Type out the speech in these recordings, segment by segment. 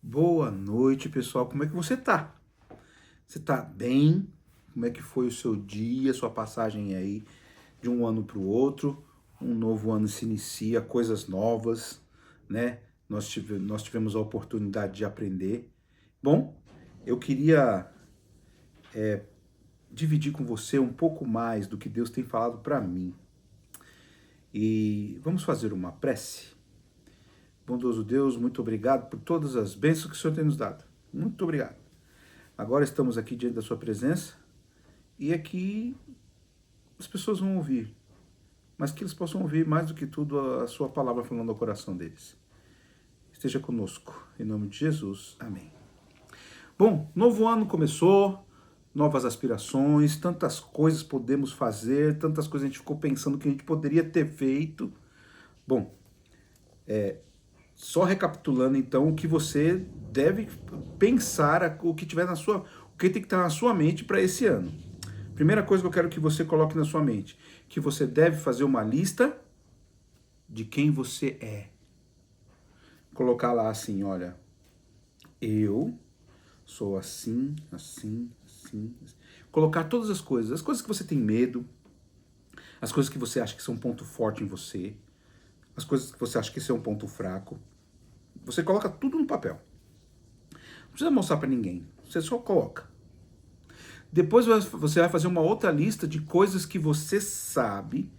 Boa noite, pessoal. Como é que você tá? Você tá bem? Como é que foi o seu dia, sua passagem aí de um ano para o outro? Um novo ano se inicia, coisas novas, né? Nós tivemos a oportunidade de aprender. Bom, eu queria dividir com você um pouco mais do que Deus tem falado para mim. E vamos fazer uma prece? Bondoso Deus, muito obrigado por todas as bênçãos que o Senhor tem nos dado. Muito obrigado. Agora estamos aqui diante da sua presença e aqui as pessoas vão ouvir, mas que eles possam ouvir mais do que tudo a sua palavra falando ao coração deles. Esteja conosco, em nome de Jesus. Amém. Bom, novo ano começou, novas aspirações, tantas coisas podemos fazer, tantas coisas a gente ficou pensando que a gente poderia ter feito. Bom, só recapitulando então o que você deve pensar, o que tiver na sua, o que tem que estar na sua mente para esse ano. Primeira coisa que eu quero que você coloque na sua mente, que você deve fazer uma lista de quem você é. Colocar lá assim, olha, eu sou assim, assim, assim, assim. Colocar todas as coisas que você tem medo, as coisas que você acha que são um ponto forte em você, as coisas que você acha que são um ponto fraco. Você coloca tudo no papel. Não precisa mostrar para ninguém, você só coloca. Depois você vai fazer uma outra lista de coisas que você sabe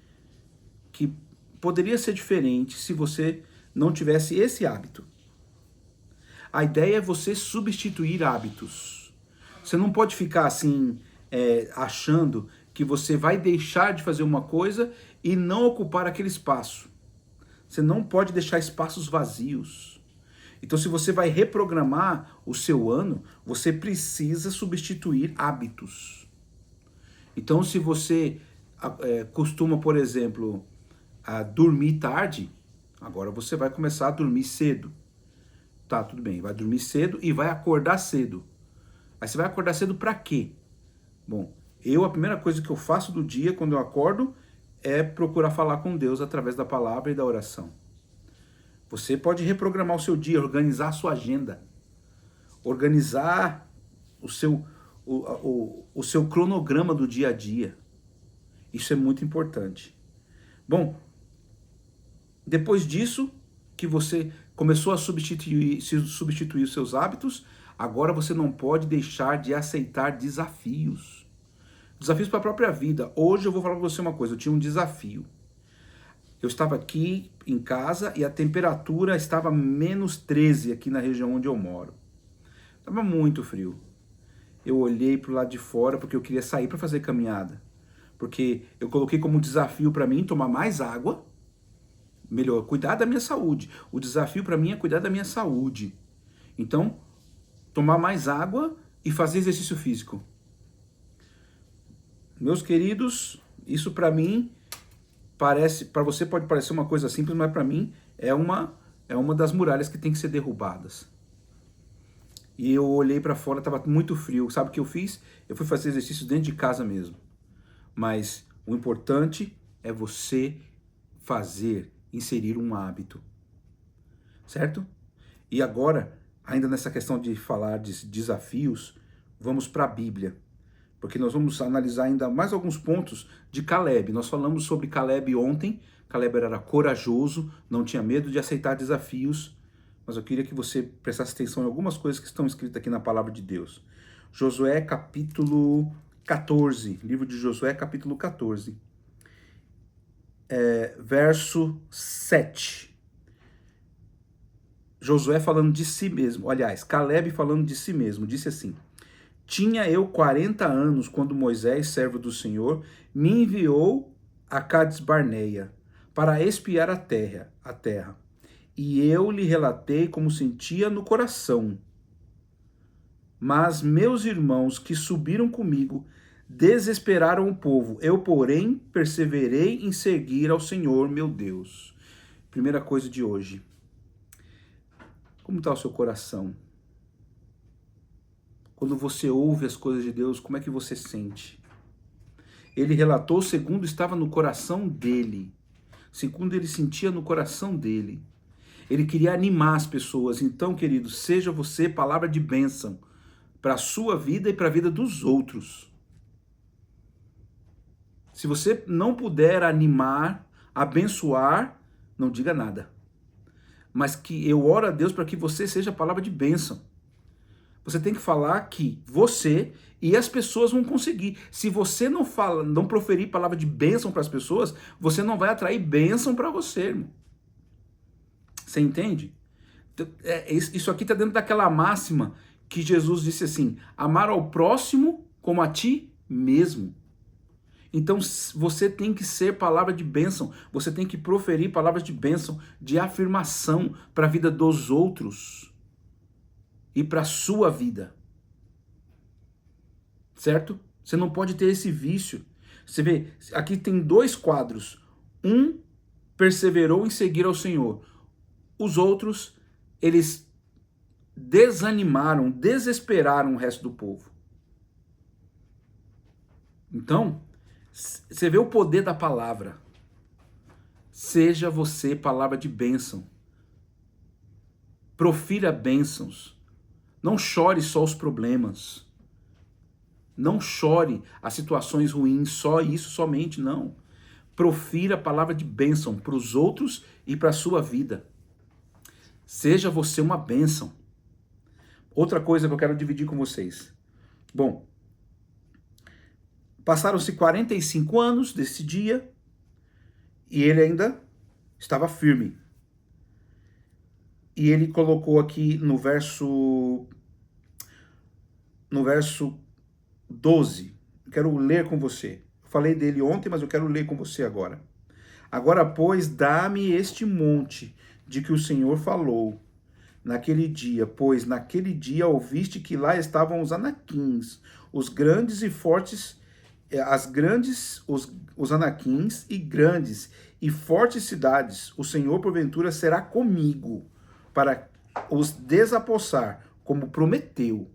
que poderia ser diferente se você não tivesse esse hábito. A ideia é você substituir hábitos. Você não pode ficar assim, achando que você vai deixar de fazer uma coisa e não ocupar aquele espaço. Você não pode deixar espaços vazios. Então, se você vai reprogramar o seu ano, você precisa substituir hábitos. Então, se você costuma, por exemplo, a dormir tarde, agora você vai começar a dormir cedo. Tá, tudo bem, vai dormir cedo e vai acordar cedo. Aí você vai acordar cedo pra quê? Bom, a primeira coisa que eu faço do dia quando eu acordo é procurar falar com Deus através da palavra e da oração. Você pode reprogramar o seu dia, organizar a sua agenda, organizar o seu cronograma do dia a dia. Isso é muito importante. Bom, depois disso, que você começou a substituir os seus hábitos, agora você não pode deixar de aceitar desafios. Desafios para a própria vida. Hoje eu vou falar para você uma coisa, eu tinha um desafio. Eu estava aqui em casa e a temperatura estava -13 aqui na região onde eu moro. Estava muito frio. Eu olhei para o lado de fora porque eu queria sair para fazer caminhada. Porque eu coloquei como desafio para mim tomar mais água, melhor, cuidar da minha saúde. O desafio para mim é cuidar da minha saúde. Então, tomar mais água e fazer exercício físico. Meus queridos, isso para mim para você pode parecer uma coisa simples, mas para mim é uma das muralhas que tem que ser derrubadas. E eu olhei para fora, estava muito frio. Sabe o que eu fiz? Eu fui fazer exercício dentro de casa mesmo. Mas o importante é você inserir um hábito. Certo? E agora, ainda nessa questão de falar de desafios, vamos para a Bíblia. Porque nós vamos analisar ainda mais alguns pontos de Caleb. Nós falamos sobre Caleb ontem. Caleb era corajoso, não tinha medo de aceitar desafios. Mas eu queria que você prestasse atenção em algumas coisas que estão escritas aqui na palavra de Deus. Josué capítulo 14, livro de Josué capítulo 14, verso 7. Josué falando de si mesmo, aliás, Caleb falando de si mesmo, disse assim: tinha eu 40 anos quando Moisés, servo do Senhor, me enviou a Cades Barneia para espiar a terra. E eu lhe relatei como sentia no coração. Mas meus irmãos que subiram comigo desesperaram o povo. Eu, porém, perseverei em seguir ao Senhor, meu Deus. Primeira coisa de hoje. Como está o seu coração? Quando você ouve as coisas de Deus, como é que você sente? Ele relatou segundo estava no coração dele, segundo ele sentia no coração dele. Ele queria animar as pessoas. Então, querido, seja você palavra de bênção para a sua vida e para a vida dos outros. Se você não puder animar, abençoar, não diga nada. Mas que eu oro a Deus para que você seja palavra de bênção. Você tem que falar que você e as pessoas vão conseguir. Se você não fala, não proferir palavra de bênção para as pessoas, você não vai atrair bênção para você, irmão. Você entende? Isso aqui está dentro daquela máxima que Jesus disse assim: amar ao próximo como a ti mesmo. Então você tem que ser palavra de bênção, você tem que proferir palavras de bênção, de afirmação para a vida dos outros e para a sua vida. Certo? Você não pode ter esse vício. Você vê, aqui tem 2 quadros. Um perseverou em seguir ao Senhor. Os outros, eles desanimaram, desesperaram o resto do povo. Então, você vê o poder da palavra. Seja você palavra de bênção. Profira bênçãos. Não chore só os problemas. Não chore as situações ruins, só isso somente, não. Profira a palavra de bênção para os outros e para a sua vida. Seja você uma bênção. Outra coisa que eu quero dividir com vocês. Bom, passaram-se 45 anos desse dia e ele ainda estava firme. E ele colocou aqui no verso 12. Quero ler com você. Eu falei dele ontem, mas eu quero ler com você agora. Agora, pois, dá-me este monte de que o Senhor falou naquele dia, pois naquele dia ouviste que lá estavam os anaquins, os grandes e fortes, os anaquins e grandes e fortes cidades. O Senhor, porventura, será comigo para os desapossar, como prometeu.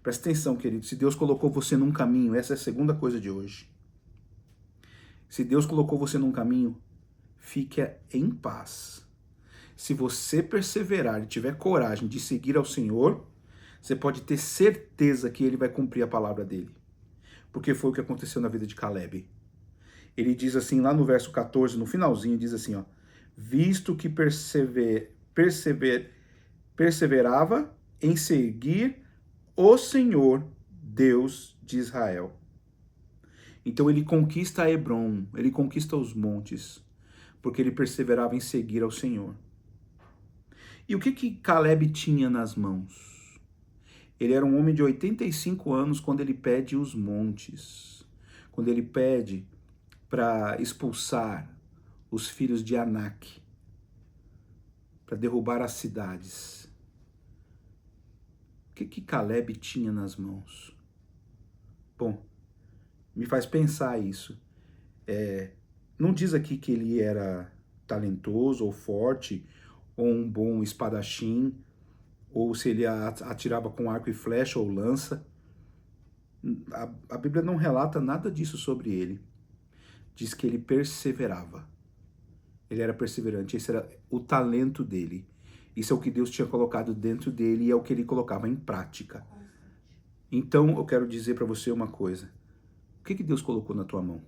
Presta atenção, querido. Se Deus colocou você num caminho, essa é a segunda coisa de hoje. Se Deus colocou você num caminho, fique em paz. Se você perseverar e tiver coragem de seguir ao Senhor, você pode ter certeza que Ele vai cumprir a palavra dele. Porque foi o que aconteceu na vida de Caleb. Ele diz assim, lá no verso 14, no finalzinho, diz assim, ó, visto que perseverava em seguir o Senhor, Deus de Israel. Então ele conquista Hebron, ele conquista os montes, porque ele perseverava em seguir ao Senhor. E o que Caleb tinha nas mãos? Ele era um homem de 85 anos quando ele pede os montes, quando ele pede para expulsar os filhos de Anak, para derrubar as cidades. O que Caleb tinha nas mãos? Bom, me faz pensar isso. Não diz aqui que ele era talentoso ou forte, ou um bom espadachim, ou se ele atirava com arco e flecha ou lança. A Bíblia não relata nada disso sobre ele. Diz que ele perseverava. Ele era perseverante, esse era o talento dele. Isso é o que Deus tinha colocado dentro dele e é o que ele colocava em prática. Então, eu quero dizer para você uma coisa. O que Deus colocou na tua mão?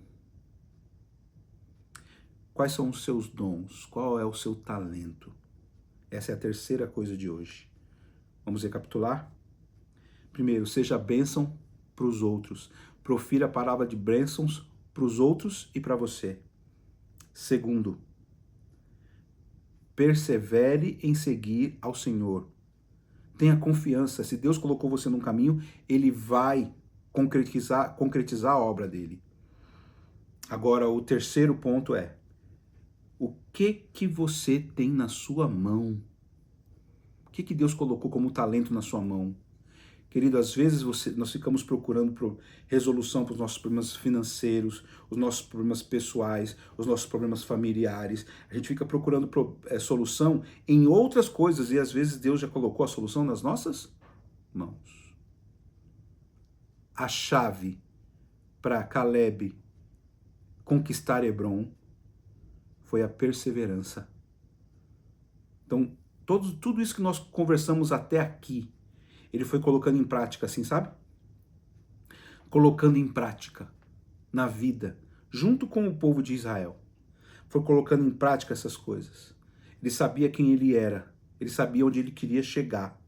Quais são os seus dons? Qual é o seu talento? Essa é a terceira coisa de hoje. Vamos recapitular? Primeiro, seja bênção para os outros. Profira a palavra de bênçãos para os outros e para você. Segundo, persevere em seguir ao Senhor. Tenha confiança. Se Deus colocou você num caminho, Ele vai concretizar a obra dele. Agora, o terceiro ponto é: o que você tem na sua mão? O que Deus colocou como talento na sua mão? Querido, às vezes nós ficamos procurando resolução para os nossos problemas financeiros, os nossos problemas pessoais, os nossos problemas familiares. A gente fica procurando solução em outras coisas e às vezes Deus já colocou a solução nas nossas mãos. A chave para Caleb conquistar Hebron foi a perseverança. Então, tudo isso que nós conversamos até aqui, ele foi colocando em prática, assim, sabe? Colocando em prática na vida, junto com o povo de Israel. Foi colocando em prática essas coisas. Ele sabia quem ele era, ele sabia onde ele queria chegar.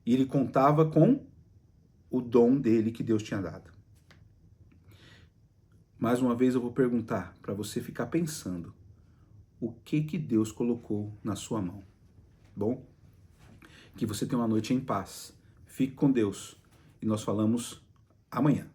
E ele contava com o dom dele que Deus tinha dado. Mais uma vez eu vou perguntar para você ficar pensando: o que Deus colocou na sua mão? Bom, que você tenha uma noite em paz. Fique com Deus e nós falamos amanhã.